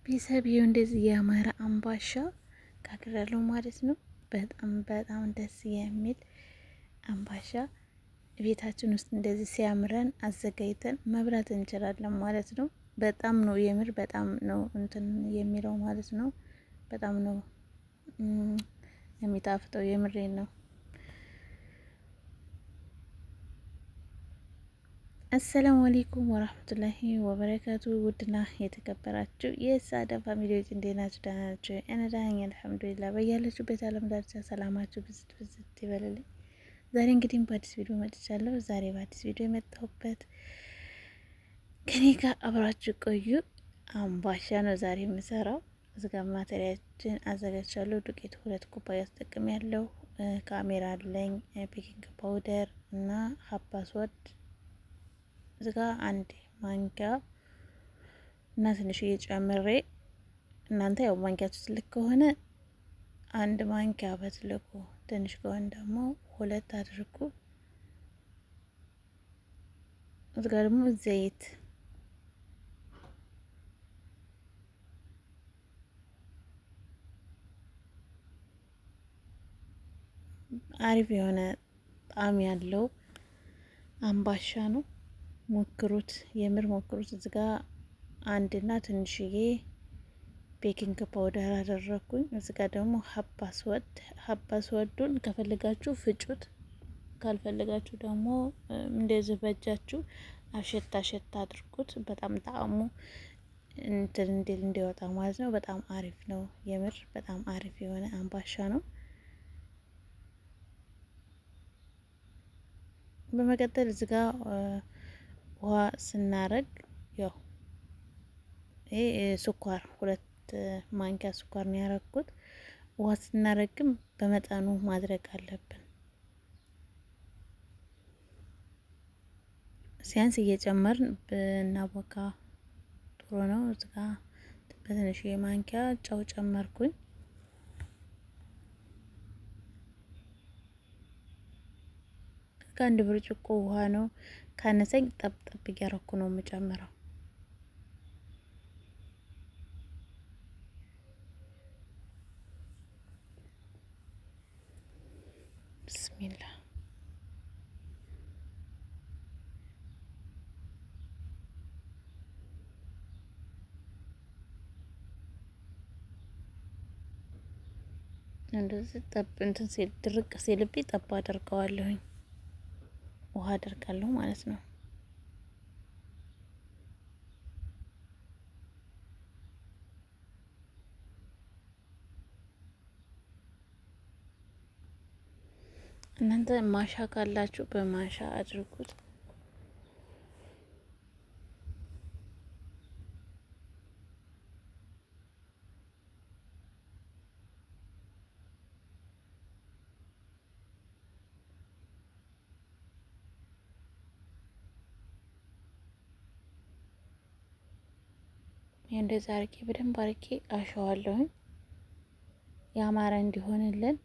ቤተሰብዬው እንደዚህ ያማረ አምባሻ ጋግራለሁ ማለት ነው። በጣም በጣም ደስ የሚል አምባሻ ቤታችን ውስጥ እንደዚህ ሲያምረን አዘጋጅተን መብላት እንችላለን ማለት ነው። በጣም ነው የምር በጣም ነው እንትን የሚለው ማለት ነው። በጣም ነው የሚጣፍጠው የምሬን ነው። አሰላሙ አለይኩም ወራህመቱላሂ ወበረካቱ። ውድና የተከበራችሁ የሳዳ ፋሚሊዎች እንዴት ናችሁ? ደህና ናችሁ? እኔ ደህና ነኝ አልሐምዱሊላህ። በያላችሁበት ዓለም ዳርቻ ሰላማችሁ ብዝት ብዝት ይበልልኝ። ዛሬ እንግዲህ በአዲስ ቪዲዮ መጥቻለሁ። ዛሬ በአዲስ ቪዲዮ የመጣሁበት ከኔ ጋር አብራችሁ ቆዩ። አምባሻ ነው ዛሬ የምሰራው። እዚጋ ማቴሪያችን አዘጋጅቻለሁ። ዱቄት 2 ኩባያ ተጠቅሜያለሁ። ካሜራ አለኝ፣ ቤኪንግ ፓውደር እና ሀባ ስወድ እዚጋ 1 ማንኪያ እና ትንሽዬ ጨምሬ፣ እናንተ ያው ማንኪያችሁ ትልቅ ከሆነ 1 ማንኪያ በትልቁ፣ ትንሽ ከሆነ ደግሞ 2 አድርጉ። እዚጋ ደግሞ ዘይት አሪፍ የሆነ ጣዕም ያለው አምባሻ ነው። ሞክሩት፣ የምር ሞክሩት። እዚጋ 1 እና ትንሽዬ ቤኪንግ ፓውደር አደረኩኝ። እዚጋ ደግሞ ሀባ ስወዱን ከፈለጋችሁ ፍጩት፣ ካልፈለጋችሁ ደግሞ እንደዚህ በእጃችሁ አሸታ አሸታ አድርጉት። በጣም ጣዕሙ እንትን እንዲወጣ ማለት ነው። በጣም አሪፍ ነው የምር በጣም አሪፍ የሆነ አምባሻ ነው። በመቀጠል እዚጋ ውሃ ስናረግ ያው ይሄ ስኳር 2 ማንኪያ ስኳር ነው ያረኩት። ውሃ ስናረግም በመጠኑ ማድረግ አለብን። ሲያንስ እየጨመርን ብናቦካ ጥሩ ነው። እዚጋ በትንሽ ማንኪያ ጨው ጨመርኩኝ። ከአንድ ብርጭቆ ውሃ ነው። ካነሰኝ ጠብጠብ እያረኩ ነው የምጨምረው። ብስሚላ እንደዚህ ጠብ እንትን ሲል ድርቅ ሲልብኝ ጠብ አደርገዋለሁኝ። ውሃ አደርጋለሁ ማለት ነው። እናንተ ማሻ ካላችሁ በማሻ አድርጉት። እንደዛ አርጌ በደንብ አርጌ አሸዋለሁኝ ያማረ እንዲሆንልን።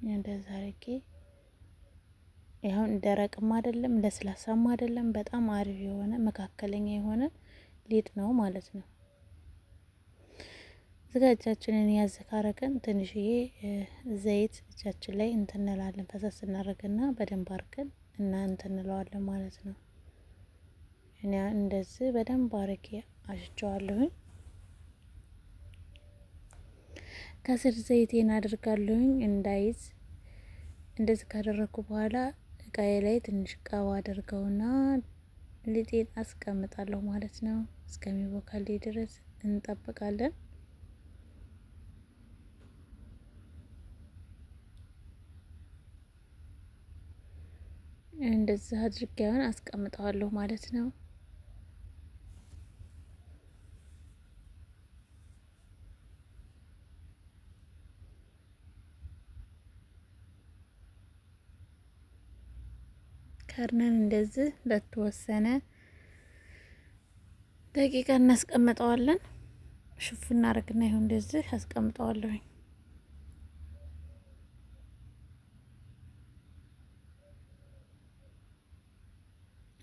እንደዛ አርጌ ይሁን ደረቅም አይደለም ለስላሳም አይደለም፣ በጣም አሪፍ የሆነ መካከለኛ የሆነ ሊጥ ነው ማለት ነው። እጃችንን ያዝ ካረገን ትንሽዬ ዘይት እጃችን ላይ እንትንላለን። ፈሰስ እናደርግና በደንብ አርገን እና እንትንለዋለን ማለት ነው። እኔ እንደዚህ በደንብ አርጌ አሽቸዋለሁኝ። ከስር ዘይቴን አድርጋለሁኝ እንዳይዝ። እንደዚህ ካደረኩ በኋላ እቃዬ ላይ ትንሽ ቀባ አድርገውና ሊጤን አስቀምጣለሁ ማለት ነው። እስከሚቦካልኝ ድረስ እንጠብቃለን። እንደዚህ አድርጌውን አስቀምጠዋለሁ ማለት ነው። ከርነን እንደዚህ ለተወሰነ ደቂቃ እናስቀምጠዋለን። ሽፉ እናረግና ይሁን እንደዚህ አስቀምጠዋለሁ።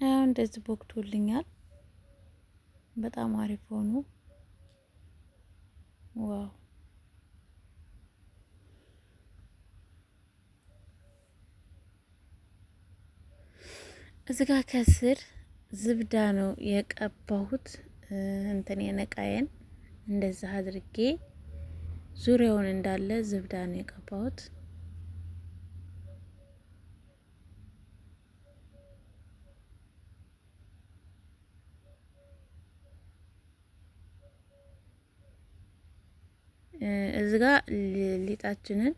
አሁን እንደዚህ ቦክቶልኛል። በጣም አሪፍ ሆኑ። ዋው! እዚህ ጋር ከስር ዝብዳ ነው የቀባሁት። እንትን የነቃየን እንደዛ አድርጌ ዙሪያውን እንዳለ ዝብዳ ነው የቀባሁት። እዚህ ጋር ሊጣችንን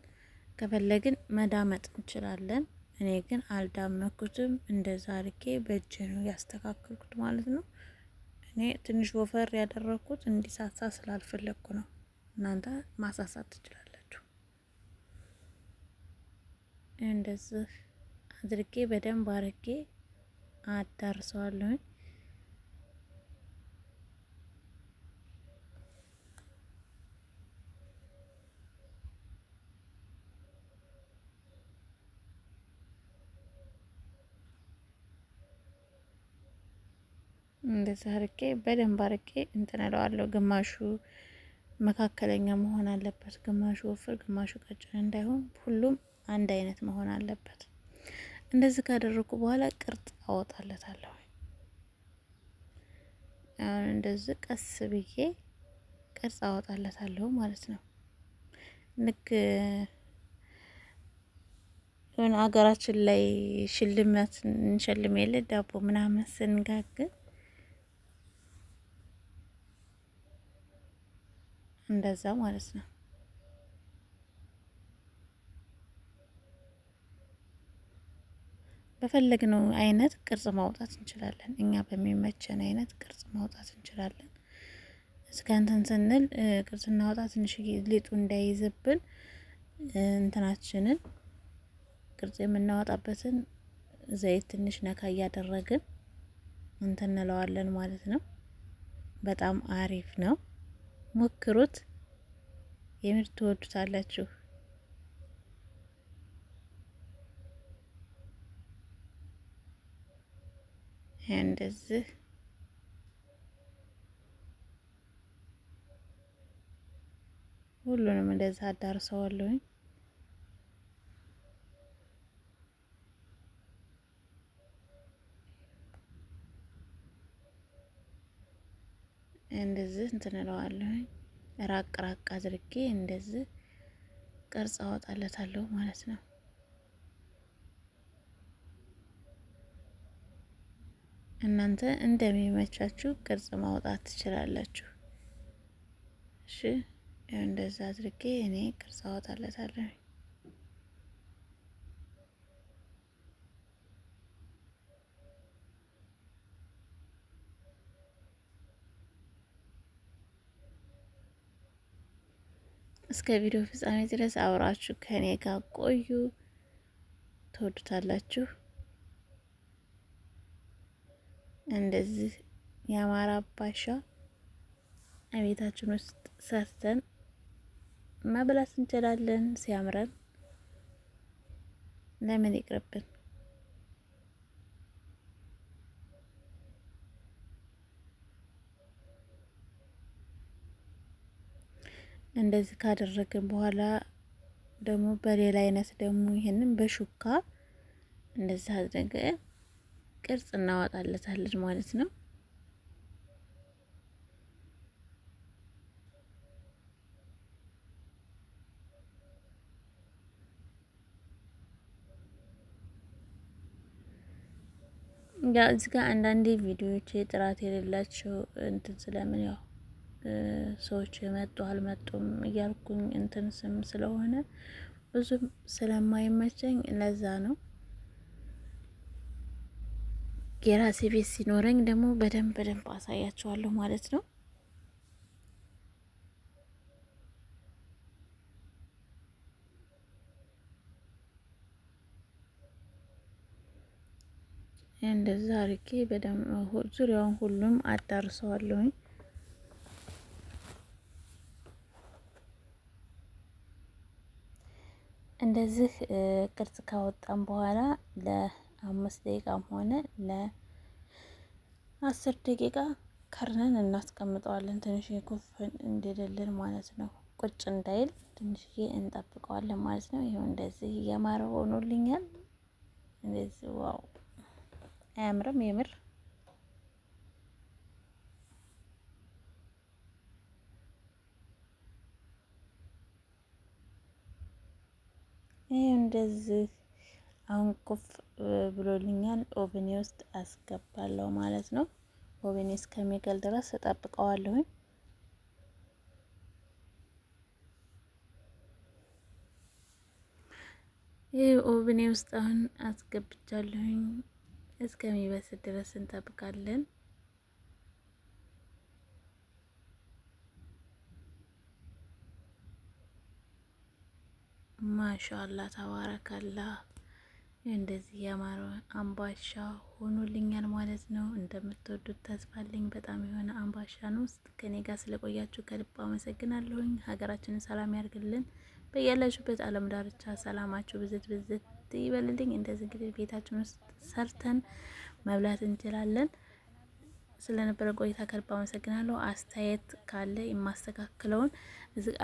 ከፈለግን መዳመጥ እንችላለን። እኔ ግን አልዳመኩትም። እንደዛ አርጌ በእጄ ነው ያስተካከልኩት ማለት ነው። እኔ ትንሽ ወፈር ያደረኩት እንዲሳሳ ስላልፈለግኩ ነው። እናንተ ማሳሳት ትችላላችሁ። እንደዚህ አድርጌ በደንብ አርጌ አዳርሰዋለሁኝ። እንደዚህ አርጌ በደንብ አርጌ እንትን እለዋለሁ። ግማሹ መካከለኛ መሆን አለበት፣ ግማሹ ወፍር፣ ግማሹ ቀጭን እንዳይሆን፣ ሁሉም አንድ አይነት መሆን አለበት። እንደዚህ ካደረኩ በኋላ ቅርጽ አወጣለታለሁ። አሁን እንደዚህ ቀስ ብዬ ቅርጽ አወጣለታለሁ ማለት ነው። ልክ የሆነ ሀገራችን ላይ ሽልማት እንሸልም የለ ዳቦ ምናምን ስንጋግር እንደዛ ማለት ነው። በፈለግነው አይነት ቅርጽ ማውጣት እንችላለን። እኛ በሚመቸን አይነት ቅርጽ ማውጣት እንችላለን። እስከ እንትን ስንል ቅርጽ እናውጣ ትንሽ ሊጡ እንዳይዝብን እንትናችንን ቅርጽ የምናወጣበትን ዘይት ትንሽ ነካ እያደረግን እንትን እንለዋለን ማለት ነው። በጣም አሪፍ ነው። ሞክሩት፣ የምር ትወዱታላችሁ። እንደዚህ ሁሉንም እንደዛ አዳርሰዋለሁኝ። እንደዚህ እንትን እለዋለሁኝ። ራቅ ራቅ አድርጌ እንደዚህ ቅርጽ አወጣለታለሁ ማለት ነው። እናንተ እንደሚመቻችሁ ቅርጽ ማውጣት ትችላላችሁ። እሺ እንደዛ አድርጌ እኔ ቅርጽ አወጣለታለሁ። እስከ ቪዲዮ ፍጻሜ ድረስ አብራችሁ ከኔ ጋር ቆዩ፣ ትወዱታላችሁ። እንደዚህ የአማራ አባሻ ቤታችን ውስጥ ሰርተን መብላት እንችላለን። ሲያምረን ለምን ይቅርብን? እንደዚህ ካደረግን በኋላ ደግሞ በሌላ አይነት ደግሞ ይሄንን በሹካ እንደዚህ አድርገን ቅርጽ እናወጣለታለን ማለት ነው። ያ እዚህ ጋር አንዳንዴ ቪዲዮዎች ጥራት የሌላቸው እንትን ስለምን ያው ሰዎች የመጡ አልመጡም እያልኩኝ እንትን ስም ስለሆነ ብዙም ስለማይመቸኝ ለዛ ነው። የራሴ ቤት ሲኖረኝ ደግሞ በደንብ አሳያቸዋለሁ ማለት ነው። እንደዛ አርጌ በደንብ ዙሪያውን ሁሉም አዳርሰዋለሁኝ። እንደዚህ ቅርጽ ካወጣን በኋላ ለ5 ደቂቃም ሆነ ለ 10 ደቂቃ ከርነን እናስቀምጠዋለን። ትንሽ ኩፍ እንዲልልን ማለት ነው። ቁጭ እንዳይል ትንሽዬ እንጠብቀዋለን ማለት ነው። ይኸው እንደዚህ እያማረ ሆኖልኛል። እንደዚህ ዋው! አያምርም? የምር ይሄ እንደዚህ አሁን ኩፍ ብሎልኛል። ኦቨኔ ውስጥ አስገባለሁ ማለት ነው። ኦቨኔ እስከሚገል ድረስ እጠብቀዋለሁኝ። ይህ ኦቨኔ ውስጥ አሁን አስገብቻለሁኝ። እስከሚበስል ድረስ እንጠብቃለን። ማሻአላ ተባረካላ። እንደዚህ ያማረ አምባሻ ሆኖልኛል ማለት ነው። እንደምትወዱት ተስፋ አለኝ። በጣም የሆነ አምባሻ ነው። ከኔ ጋር ስለቆያችሁ ከልብ አመሰግናለሁኝ። ሀገራችንን ሰላም ያርግልን። በያላችሁበት ዓለም ዳርቻ ሰላማችሁ ብዝት ብዝት ይበልልኝ። እንደዚህ እንግዲህ ቤታችን ውስጥ ሰርተን መብላት እንችላለን። ስለነበረ ቆይታ ከልብ አመሰግናለሁ። አስተያየት ካለ የማስተካክለውን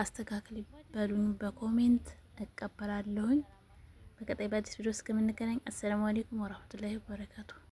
አስተካክል በሉኝ በኮሜንት እቀበላለሁኝ። በቀጣይ በአዲስ ቪዲዮ እስከምንገናኝ አሰላሙ አለይኩም ወራህመቱላሂ ወበረካቱ።